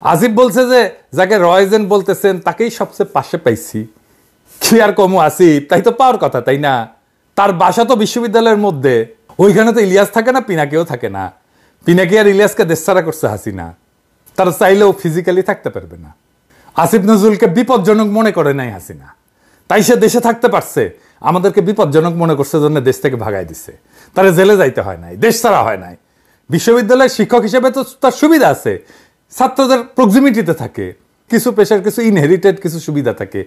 আসিফ বলছে যে যাকে রয়জেন বলতেছেন তাকেই সবচেয়ে পাশে পাইছি। কি আর কমু আসিফ, তাই তো পাওয়ার কথা, তাই না? তার বাসা তো বিশ্ববিদ্যালয়ের মধ্যে, ওইখানে তো ইলিয়াস থাকে না, পিনাকিও থাকে না। পিনাকি আর ইলিয়াসকে দেশছাড়া করছে হাসিনা, তারা চাইলেও ফিজিক্যালি থাকতে পারবে না। আসিফ নজরুলকে বিপজ্জনক মনে করে নাই হাসিনা, তাই সে দেশে থাকতে পারছে। আমাদেরকে বিপজ্জনক মনে করছে জন্য দেশ থেকে ভাগাই দিচ্ছে। তারা জেলে যাইতে হয় নাই, দেশ ছাড়া হয় নাই। বিশ্ববিদ্যালয়ের শিক্ষক হিসেবে তো তার সুবিধা আছে, ছাত্রদের প্রক্সিমিটিতে থাকে, কিছু পেশার কিছু ইনহেরিটেড কিছু সুবিধা থাকে,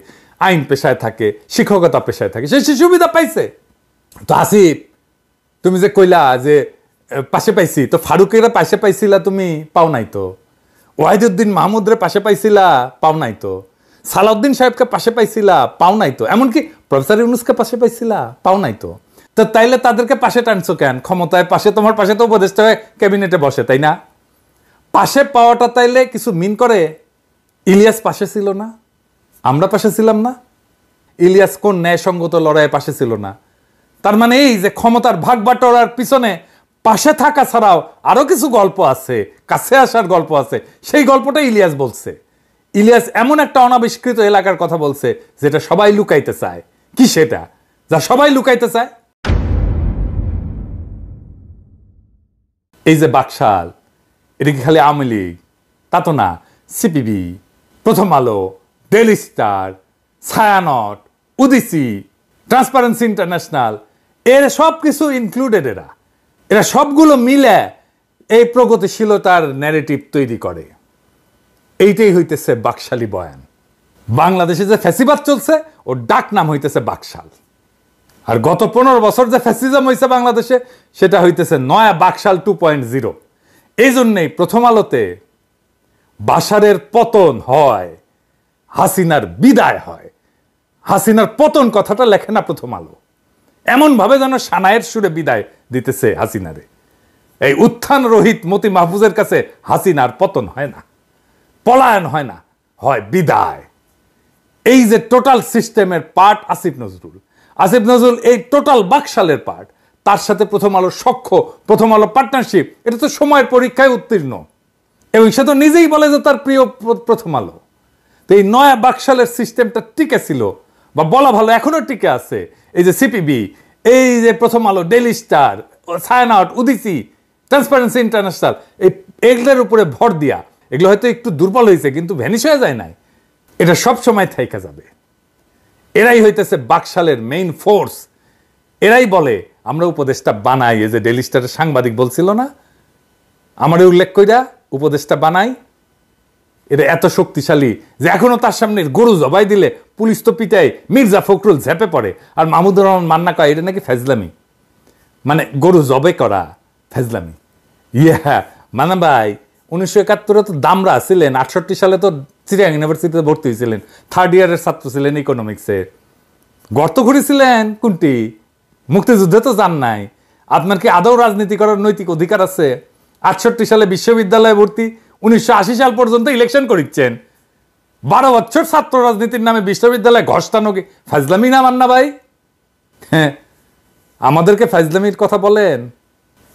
আইন পেশায় থাকে, শিক্ষকতা পেশায় থাকে, সে সুবিধা পাইছে। তো আসিফ, তুমি যে কইলা যে পাশে পাইছি, তো ফারুকেরা পাশে পাইছিলা, তুমি পাও নাই তো। ওয়াহিদুদ্দিন মাহমুদরে পাশে পাইছিলা, পাও নাই তো। সালাউদ্দিন সাহেবকে পাশে পাইছিলা, পাও নাই তো। এমনকি প্রফেসর ইউনুসকে পাশে পাইছিলা, পাও নাই তো। তো তাইলে তাদেরকে পাশে টানছো কেন? ক্ষমতায় পাশে, তোমার পাশে তো উপদেষ্টা হয়ে ক্যাবিনেটে বসে, তাই না? পাশে পাওয়াটা তাইলে কিছু মিন করে? ইলিয়াস পাশে ছিল না, আমরা পাশে ছিলাম না। ইলিয়াস কোন ন্যায়সঙ্গত লড়াইয়ে পাশে ছিল না? তার মানে এই যে ক্ষমতার ভাগ বাটোয়ারার পিছনে পাশে থাকা ছাড়াও আরো কিছু গল্প আছে, কাছে আসার গল্প আছে। সেই গল্পটা ইলিয়াস বলছে। ইলিয়াস এমন একটা অনাবিষ্কৃত এলাকার কথা বলছে যেটা সবাই লুকাইতে চায়। কি সেটা যা সবাই লুকাইতে চায়? এই যে বাকশাল, এটা কি খালি আওয়ামী লীগ? তা তো না। CPB, Prothom Alo, Daily Star, Chhayanaut, Udichi, Transparency International, এর সব কিছু ইনক্লুডেড। এরা সবগুলো মিলে এই প্রগতিশীলতার ন্যারেটিভ তৈরি করে। এইটাই হইতেছে বাকশালী বয়ান। বাংলাদেশে যে ফ্যাসিবাদ চলছে ওর ডাক নাম হইতেছে বাকশাল। আর গত 15 বছর যে ফ্যাসিজম হয়েছে বাংলাদেশে, সেটা হইতেছে নয়া বাকশাল 2.0। এই জন্যেই প্রথম আলোতে বাশারের পতন হয়, হাসিনার বিদায় হয়। হাসিনার পতন কথাটা লেখে না প্রথম আলো, এমন ভাবে যেন সানায়ের সুরে বিদায় দিতেছে হাসিনারে। এই উত্থান রহিত মতি মাহফুজের কাছে হাসিনার পতন হয় না, পলায়ন হয় না, হয় বিদায়। এই যে টোটাল সিস্টেমের পার্ট আসিফ নজরুল। আসিফ নজরুল এই টোটাল বাকশালের পার্ট। তার সাথে প্রথম আলো সখ্য, প্রথম আলো পার্টনারশিপ, এটা তো সময়ের পরীক্ষায় উত্তীর্ণ। এবং সে তো নিজেই বলে যে তার প্রিয় প্রথম আলো। তো এই নয়া বাকশালের সিস্টেমটা টিকে ছিল, বা বলা ভালো এখনো টিকে আছে। এই যে সিপিবি, এই যে Prothom Alo, Daily Star, Chhayanaut, Udichi, Transparency International, এগুলোর উপরে ভর দিয়া, এগুলো হয়তো একটু দুর্বল হয়েছে কিন্তু ভ্যানিশ হয়ে যায় নাই। এটা সব সময় থাইকা যাবে। এরাই হইতেছে বাকশালের মেইন ফোর্স। এরাই বলে আমরা উপদেষ্টা বানাই। এই যে ডেইলি স্টারের সাংবাদিক বলছিল না, আমারে উল্লেখ কইরা উপদেষ্টা বানাই। এটা এত শক্তিশালী যে এখনো তার সামনে গরু জবাই দিলে পুলিশ তো পিটায়, মির্জা ফখরুল ঝেপে পড়ে, আর মাহমুদুর রহমান মান্না কয় এটা নাকি ফেজলামি। মানে গরু জবে করা ফেজলামি। মানে ভাই, 1971 তো দামরা ছিলেন, 68 সালে তো চিটাগাং ইউনিভার্সিটিতে ভর্তি হয়েছিলেন, 3rd ইয়ারের ছাত্র ছিলেন ইকোনমিক্সের। গর্ত ঘুরেছিলেন কোনটি? মুক্তিযুদ্ধে তো যান নাই। আপনার কি আদৌ রাজনীতি করার নৈতিক অধিকার আছে? 68 সালে বিশ্ববিদ্যালয়ে ভর্তি, 1980 সাল পর্যন্ত ইলেকশন করিচ্ছেন। 12 বছর ছাত্র রাজনীতির নামে বিশ্ববিদ্যালয়ে ঘষ্টানো কি ফাজলামি না মান্না ভাই? হ্যাঁ, আমাদেরকে ফাজলামির কথা বলেন,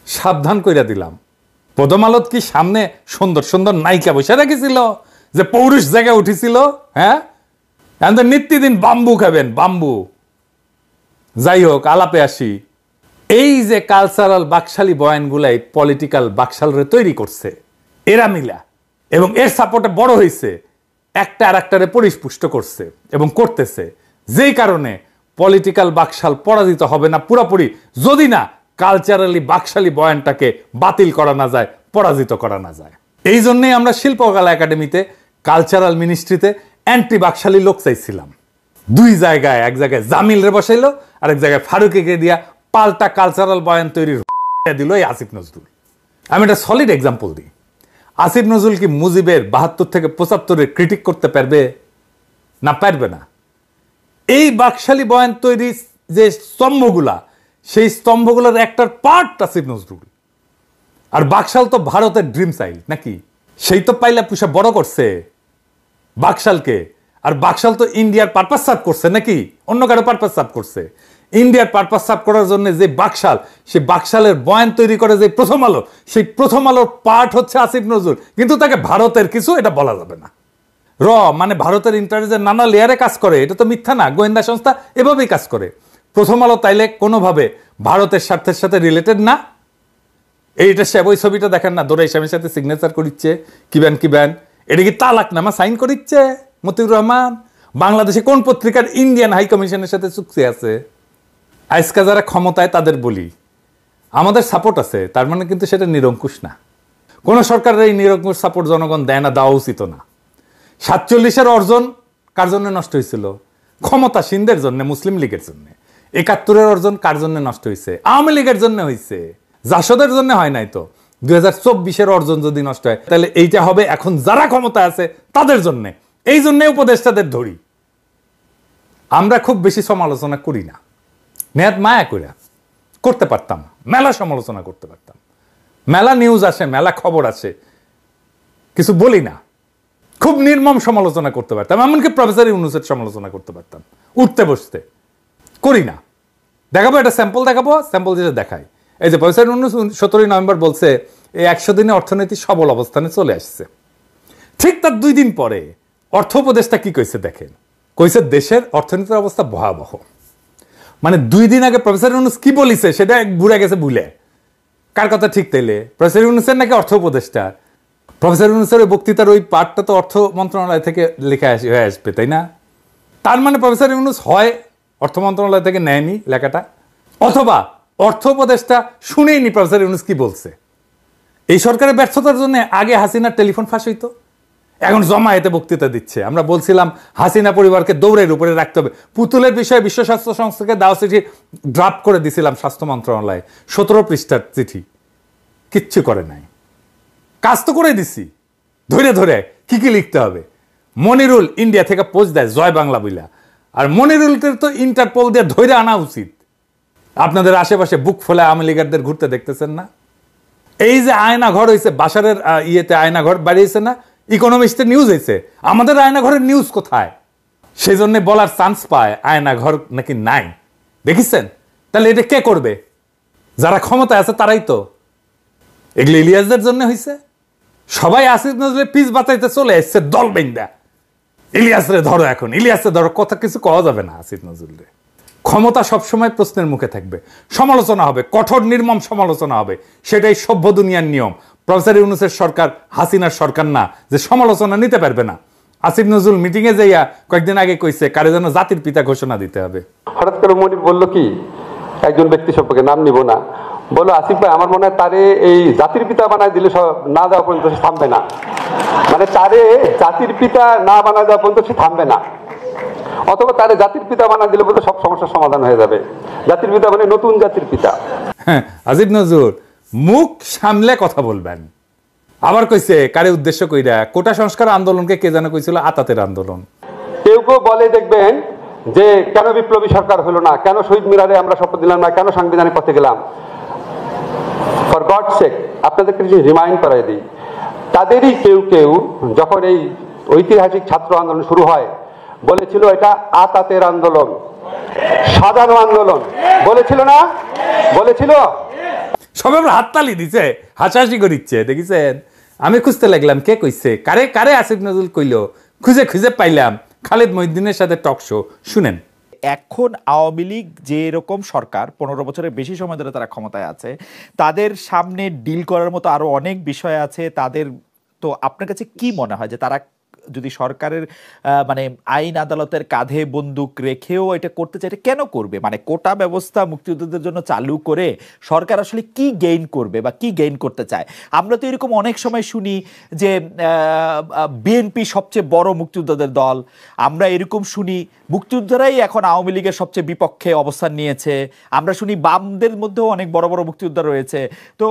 সাবধান কইরা দিলাম। প্রথম আলোত কি সামনে সুন্দর সুন্দর নায়িকা বসে রেখেছিল যে পৌরুষ জায়গায় উঠেছিল? হ্যাঁ, এখন নিত্যদিন বাম্বু খাবেন, বাম্বু। যাই হোক, আলাপে আসি। এই যে কালচারাল বাকশালী বয়ানগুলাই পলিটিক্যাল বাকশালরে তৈরি করছে এরা মিলা, এবং এর সাপোর্টে বড় হয়েছে, একটা আর একটারে পরিপুষ্ট করছে এবং করতেছে। যেই কারণে পলিটিক্যাল বাকশাল পরাজিত হবে না পুরোপুরি, যদি না কালচারালি বাকশালী বয়ানটাকে বাতিল করা না যায়, পরাজিত করা না যায়। এই জন্যই আমরা শিল্পকলা একাডেমিতে, কালচারাল মিনিস্ট্রিতে অ্যান্টি বাকশালী লোক চাইছিলাম। দুই জায়গায়, এক জায়গায় জামিল রে বসাইলো, আর এক জায়গায় ফারুকে দিয়া পাল্টা কালচারাল বয়ান তৈরির দিল এই আসিফ নজরুল। আমি একটা সলিড এক্সাম্পল দিই। আসিফ নজরুল কি মুজিবের 72 থেকে 75 ক্রিটিক করতে পারবে? না, পারবে না। এই বাকশালী বয়ান তৈরি যে স্তম্ভগুলা, সেই স্তম্ভগুলোর একটার পার্ট আসিফ নজরুল। আর বাকশাল তো ভারতের ড্রিম চাইল্ড নাকি, সেই তো পাইলা পুষা বড় করছে বাকশালকে। আর বাকশাল তো ইন্ডিয়ার পারপাস সার্ভ করছে নাকি, অন্য কারো পারপাস সার্ভ করছে? ইন্ডিয়ার পারপাস সার্ভ করার জন্য যে বাকশাল, সেই বাকশালের বয়ান তৈরি করে যে প্রথম আলো, সেই প্রথম আলোর পার্ট হচ্ছে আসিফ নজরুল, কিন্তু তাকে ভারতের কিছু এটা বলা যাবে না। মানে ভারতের ইন্টারেস্টের নানা লেয়ারে কাজ করে, এটা তো মিথ্যা না, গোয়েন্দা সংস্থা এভাবেই কাজ করে। প্রথম আলো তাইলে কোনোভাবে ভারতের স্বার্থের সাথে রিলেটেড না? এইটা সে ওই ছবিটা দেখেন না, দোরাই স্বামীর সাথে সিগনেচার করিচ্ছে, কিবেন এটা কি তালাকনামা সাইন করিচ্ছে মতিউর রহমান? বাংলাদেশে কোন পত্রিকার ইন্ডিয়ান হাই কমিশনের সাথে চুক্তি আছে? আজকে যারা ক্ষমতায় তাদের বলি আমাদের সাপোর্ট আছে, তার মানে কিন্তু সেটা নিরঙ্কুশ না। কোন সরকারের এই নিরঙ্কুশ সাপোর্ট জনগণ দেয় না, দেওয়া উচিত না। 47-এর অর্জন কার জন্য নষ্ট হয়েছিল? ক্ষমতাসীনদের জন্য, মুসলিম লীগের জন্য। 71-এর অর্জন কার জন্য নষ্ট হয়েছে? আওয়ামী লীগের জন্য হয়েছে, জাসদের জন্য হয় নাই তো। 2024-এর অর্জন যদি নষ্ট হয় তাহলে এইটা হবে এখন যারা ক্ষমতা আছে তাদের জন্য। এই জন্য উপদেষ্টাদের ধরি। আমরা খুব বেশি সমালোচনা করি না, নেহাত মায়া করে করতে পারতাম, মেলা সমালোচনা করতে পারতাম, মেলা নিউজ আসে, মেলা খবর আসে, কিছু বলি না। খুব নির্মম সমালোচনা করতে পারতাম, এমনকি প্রফেসর ইউনূসের সমালোচনা করতে পারতাম উঠতে বসতে, করি না। দেখাবো, এটা স্যাম্পল দেখাবো, স্যাম্পল দিয়ে দেখাই। এই যে প্রফেসর ইউনূস 17 নভেম্বর বলছে এই 100 দিনে অর্থনীতি সবল অবস্থানে চলে আসছে। ঠিক তার 2 দিন পরে অর্থ উপদেষ্টা কি কইছে দেখেন, কইছে দেশের অর্থনীতির অবস্থা ভয়াবহ। মানে 2 দিন আগে প্রফেসর ইউনূস কি বলিছে সেটা বুড়ে গেছে ভুলে। কার কথা ঠিক তাইলে? প্রফেসর ইউনূসের নাকি অর্থ উপদেষ্টা? প্রফেসর ইউনূসের ওই বক্তৃতার ওই পার্টটা তো অর্থ মন্ত্রণালয় থেকে লেখা হয়ে আসবে, তাই না? তার মানে প্রফেসর ইউনূস হয় অর্থ মন্ত্রণালয় থেকে নেয়নি লেখাটা, অথবা অর্থ উপদেষ্টা শুনেইনি প্রফেসর ইউনূস কি বলছে। এই সরকারের ব্যর্থতার জন্য আগে হাসিনার টেলিফোন ফাঁস হইতো, এখন জমায়েতে বক্তৃতা দিচ্ছে। আমরা বলছিলাম হাসিনা পরিবারকে দৌড়ের উপরে রাখতে হবে। পুতুলের বিষয়ে বিশ্ব স্বাস্থ্য সংস্থাকে দেওয়া চিঠি ড্রাফট করে দিছিলাম স্বাস্থ্য মন্ত্রণালয়ে, 17 পৃষ্ঠার চিঠি, কিচ্ছু করে নাই। কাজ তো করে দিছি, ধরে ধরে কি কি লিখতে হবে। মনিরুল ইন্ডিয়া থেকে পোস্ট দেয় জয় বাংলা বইলা, আর মনিরুলকে তো ইন্টারপোল দিয়ে ধরে আনা উচিত। আপনাদের আশেপাশে বুক ফলে আওয়ামী লীগারদের ঘুরতে দেখতেছেন না? এই যে আয়না ঘর হয়েছে, বাসারের ইয়েতে আয়না ঘর বাড়িয়েছে না, ইকোনমিস্টে নিউজ হয়েছে, আমাদের আয়না ঘরের নিউজ কোথায়? সেই জন্য বলার চান্স পায় আয়না ঘর নাকি নাই, দেখেছেন? তাহলে এটা কে করবে? যারা ক্ষমতায় আছে তারাই তো। এগুলো ইলিয়াসদের জন্য হয়েছে। সবাই আসিফ নজরুলের পিস বাঁচাইতে চলে এসছে দল বেন্দা, ইলিয়াসরে ধরো, এখন ইলিয়াসরে ধরো, কথা কিছু কওয়া যাবে না আসিফ নজরুলের। ক্ষমতা সবসময় প্রশ্নের মুখে থাকবে, সমালোচনা হবে, কঠোর নির্মম সমালোচনা হবে, সেটাই সভ্য দুনিয়ার নিয়ম। প্রফেসর ইউনূসের সরকার হাসিনার সরকার না যে সমালোচনা নিতে পারবে না। আসিফ নজরুল মিটিংয়ে যাইয়া কয়েকদিন আগে কইছে কারে যেন জাতির পিতা ঘোষণা দিতে হবে। হঠাৎ করে মনির বলল কি, একজন ব্যক্তি সম্পর্কে নাম নিব না, বললো আসিফ ভাই আমার মনে হয় তারে এই জাতির পিতা বানায় দিলে না দেওয়া পর্যন্ত সে থামবে না। মানে তারে জাতির পিতা না বানায় দেওয়া পর্যন্ত সে থামবে না, অথবা তারে জাতির পিতা বানায় দিলে বলতে সব সমস্যার সমাধান হয়ে যাবে। জাতির পিতা মানে নতুন জাতির পিতা। হ্যাঁ, আসিফ নজরুল মুখ সামলে কথা বলবেন। আবার কইছে কারে উদ্দেশ্য কইরা, কোটা সংস্কার আন্দোলনকে কে যেন কইছিল আতাতের আন্দোলন। কেউ কেউ বলে দেখবেন যে কেন বিপ্লবী সরকার হলো না, কেন শহীদ মিনারে আমরা শপথ দিলাম না, কেন সাংবিধানিক পথে গেলাম। ফর গড সেক আপনাদেরকে রিমাইন্ড করাই দিই, তাদেরই কেউ কেউ যখন এই ঐতিহাসিক ছাত্র আন্দোলন শুরু হয় বলেছিল এটা আতাতের আন্দোলন, সাধারণ আন্দোলন, বলেছিল না? বলেছিল। সবাই হাততালি দিছে, হাসাহাসি করিচ্ছে, দেখেছেন? আমি খুঁজতে লাগলাম কে কইছে, কারে কারে আসিফ নজরুল কইলো, খুঁজে খুঁজে পাইলাম খালেদ মহিউদ্দিনের সাথে টক শো। শুনেন, এখন আওয়ামী লীগ যে এরকম সরকার 15 বছরের বেশি সময় ধরে তারা ক্ষমতায় আছে, তাদের সামনে ডিল করার মতো আরো অনেক বিষয় আছে তাদের। তো আপনার কাছে কি মনে হয় যে তারা যদি সরকারের মানে আইন আদালতের কাঁধে বন্দুক রেখেও এটা করতে চায়, এটা কেন করবে? মানে কোটা ব্যবস্থা মুক্তিযোদ্ধাদের জন্য চালু করে সরকার আসলে কি গেইন করবে বা কি গেইন করতে চায়? আমরা তো এরকম অনেক সময় শুনি যে বিএনপি সবচেয়ে বড় মুক্তিযোদ্ধাদের দল, আমরা এরকম শুনি মুক্তিযোদ্ধারাই এখন আওয়ামী লীগের সবচেয়ে বিপক্ষে অবস্থান নিয়েছে, আমরা শুনি বামদের মধ্যেও অনেক বড় বড় মুক্তিযোদ্ধা রয়েছে। তো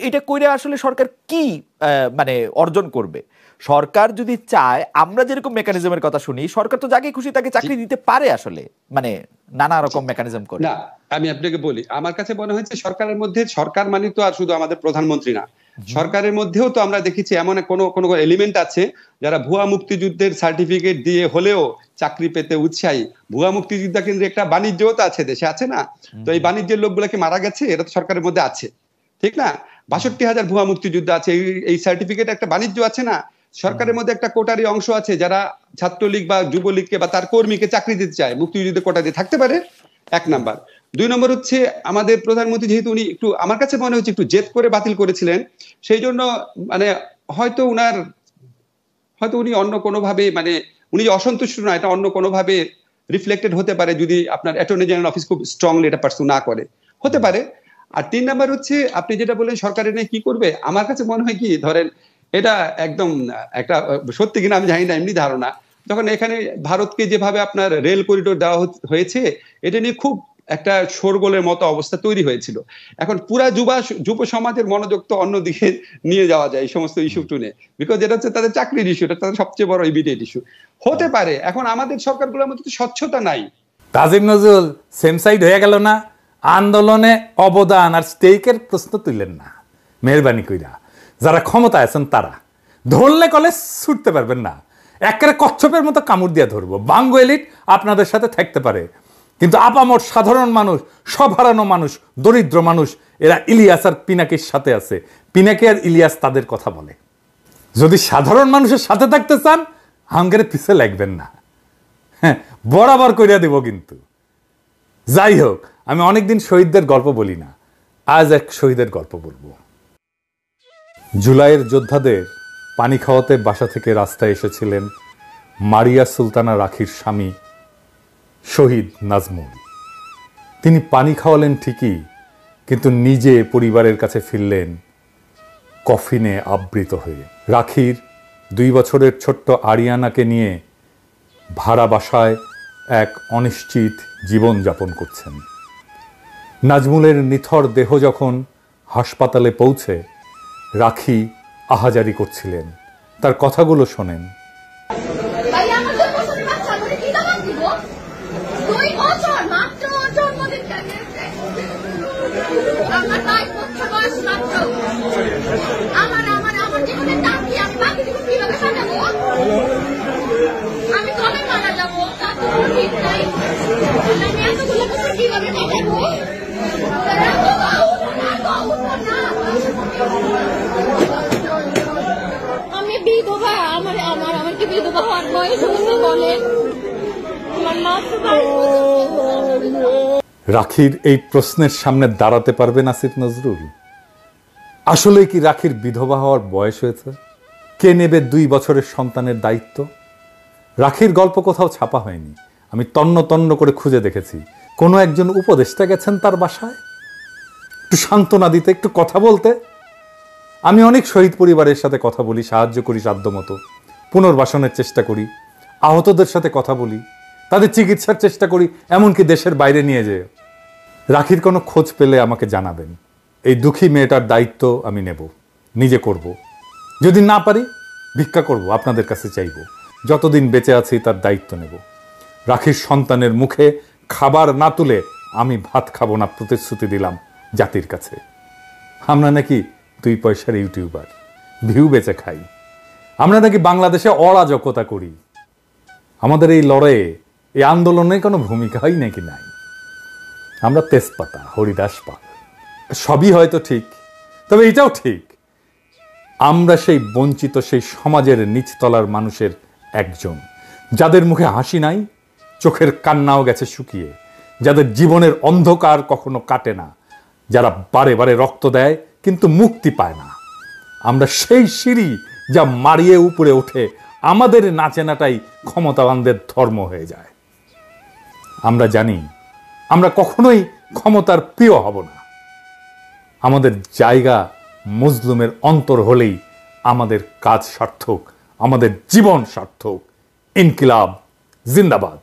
এটা কইরা আসলে সরকার কি মানে অর্জন করবে? সরকার যদি চায়, আমরা যেরকম মেকানিজমের কথা শুনি, সরকার তো যাকে খুশি তাকে চাকরি দিতে পারে আসলে, মানে নানা রকম মেকানিজম করে। না, আমি আপনাকে বলি, আমার কাছে মনে হয়েছে সরকারের মধ্যে, সরকার মানে তো আর শুধু আমাদের প্রধানমন্ত্রী না, সরকারের মধ্যেও তো আমরা দেখেছি এমন কোনো কোনো এলিমেন্ট আছে যারা ভুয়া মুক্তিযুদ্ধের সার্টিফিকেট দিয়ে হলেও চাকরি পেতে উৎসাহী। ভুয়া মুক্তিযোদ্ধা কিন্তু একটা বাণিজ্যও তো আছে, দেশে আছে না? তো এই বাণিজ্যের লোকগুলোকে মারা গেছে, এটা তো সরকারের মধ্যে আছে, ঠিক না? 62,000 ভুয়া মুক্তিযোদ্ধা আছে, এই সার্টিফিকেট একটা বাণিজ্য আছে না? সরকারের মধ্যে একটা কোটারি অংশ আছে যারা ছাত্রলীগ বা যুবলীগকে বা তার কর্মীকে চাকরি দিতে চায়, মুক্তিযুদ্ধের কোটা দিয়ে থাকতে পারে। 1 নাম্বার। 2 নম্বর হচ্ছে আমাদের প্রধানমন্ত্রী যেহেতু উনি একটু, আমার কাছে মনে হচ্ছে একটু জেদ করে বাতিল করেছিলেন, সেই জন্য মানে হয়তো উনি অন্য কোনোভাবে মানে উনি যে অসন্তুষ্ট না, এটা অন্য কোনোভাবে রিফ্লেক্টেড হতে পারে যদি আপনার অ্যাটর্নি জেনারেল অফিস খুব স্ট্রংলি এটা পার্সু না করে, হতে পারে। আর 3 নাম্বার হচ্ছে আপনি যেটা বললেন সরকারের নিয়ে কি করবে, আমার কাছে মনে হয় কি, ধরেন এটা একদম একটা সত্যি কিনা আমি জানি না, এমনি ধারণা, যখন এখানে ভারতকে যেভাবে আপনার রেল করিডোর দেওয়া হয়েছে, এটা নিয়ে খুব একটা শোরগোলের মতো অবস্থা তৈরি হয়েছিল। এখন পুরা যুব সমাজের মনোযোগ তো অন্যদিকে নিয়ে যাওয়া যায় এই সমস্ত ইস্যু টুনে, বিকজ এটা হচ্ছে তাদের চাকরির ইস্যু, এটা তাদের সবচেয়ে বড় ইমিডিয়েট ইস্যু হতে পারে। এখন আমাদের সরকারগুলোর মধ্যে তো স্বচ্ছতা নাই। কাজী নজরুল সেম সাইড হয়ে গেল না, আন্দোলনে অবদান আর স্টেকের প্রশ্ন তুললেন না। মেহরবানি কইরা যারা ক্ষমতায় আছেন তারা ধরলে কলে ছুটতে পারবেন না, একেবারে কচ্ছপের মতো কামড় দিয়া ধরবো। বাঙ্গু এলিট আপনাদের সাথে থাকতে পারে, কিন্তু আপামর সাধারণ মানুষ, সব হারানো মানুষ, দরিদ্র মানুষ, এরা ইলিয়াস আর পিনাকির সাথে আছে। পিনাকি আর ইলিয়াস তাদের কথা বলে। যদি সাধারণ মানুষের সাথে থাকতে চান, হাঙ্গের পিছে লাগবেন না, হ্যাঁ বরাবর কইরা দেব। কিন্তু যাই হোক, আমি অনেকদিন শহীদদের গল্প বলি না, আজ এক শহীদের গল্প বলবো। জুলাইয়ের যোদ্ধাদের পানি খাওয়াতে বাসা থেকে রাস্তায় এসেছিলেন মারিয়া সুলতানা রাখির স্বামী শহীদ নাজমুল। তিনি পানি খাওয়ালেন ঠিকই, কিন্তু নিজে পরিবারের কাছে ফিরলেন কফিনে আবৃত হয়ে। রাখির 2 বছরের ছোট্ট আরিয়ানাকে নিয়ে ভাড়া বাসায় এক অনিশ্চিত জীবন যাপন করছেন। নাজমুলের নিথর দেহ যখন হাসপাতালে পৌঁছে, রাখি আহাজারি করছিলেন। তার কথাগুলো শোনেন। আমি বিধবা, আমার কি বিধবা হওয়ার বয়স হয়েছে বলেন? আমার মাত্র 22 বছর। রাখির এই প্রশ্নের সামনে দাঁড়াতে পারবেন আসিফ নজরুল? আসলে কি রাখির বিধবা হওয়ার বয়স হয়েছে? কে নেবে 2 বছরের সন্তানের দায়িত্ব? রাখির গল্প কোথাও ছাপা হয়নি। আমি তন্ন তন্ন করে খুঁজে দেখেছি, কোনো একজন উপদেষ্টা গেছেন তার বাসায় একটু সান্ত্বনা দিতে, একটু কথা বলতে। আমি অনেক শহীদ পরিবারের সাথে কথা বলি, সাহায্য করি সাধ্যমতো, পুনর্বাসনের চেষ্টা করি, আহতদের সাথে কথা বলি, তাদের চিকিৎসার চেষ্টা করি, এমনকি দেশের বাইরে নিয়ে যেয়ে। রাখির কোনো খোঁজ পেলে আমাকে জানাবেন। এই দুঃখী মেয়েটার দায়িত্ব আমি নেব, নিজে করব। যদি না পারি ভিক্ষা করব, আপনাদের কাছে চাইব। যতদিন বেঁচে আছি তার দায়িত্ব নেব। রাখির সন্তানের মুখে খাবার না তুলে আমি ভাত খাবো না প্রতিশ্রুতি দিলাম জাতির কাছে। আমরা নাকি 2 পয়সার ইউটিউবার, ভিউ বেচে খাই। আমরা নাকি বাংলাদেশে অরাজকতা করি। আমাদের এই লড়াইয়ে, এই আন্দোলনে কোনো ভূমিকাই নাকি নাই। আমরা তেজপাতা, হরিদাস পাল, সবই হয়তো ঠিক, তবে এটাও ঠিক, আমরা সেই বঞ্চিত, সেই সমাজের নিচতলার মানুষের একজন, যাদের মুখে হাসি নাই, চোখের কান্নাও গেছে শুকিয়ে, যাদের জীবনের অন্ধকার কখনো কাটে না, যারা বারে বারে রক্ত দেয় কিন্তু মুক্তি পায় না। আমরা সেই সিঁড়ি যা মারিয়ে উপরে ওঠে, আমাদের নাচেনাটাই ক্ষমতাবানদের ধর্ম হয়ে যায়। আমরা জানি আমরা কখনোই ক্ষমতার প্রিয় হব না। আমাদের জায়গা মজলুমের অন্তর হলেই আমাদের কাজ সার্থক, আমাদের জীবন সার্থক। ইনকিলাব জিন্দাবাদ।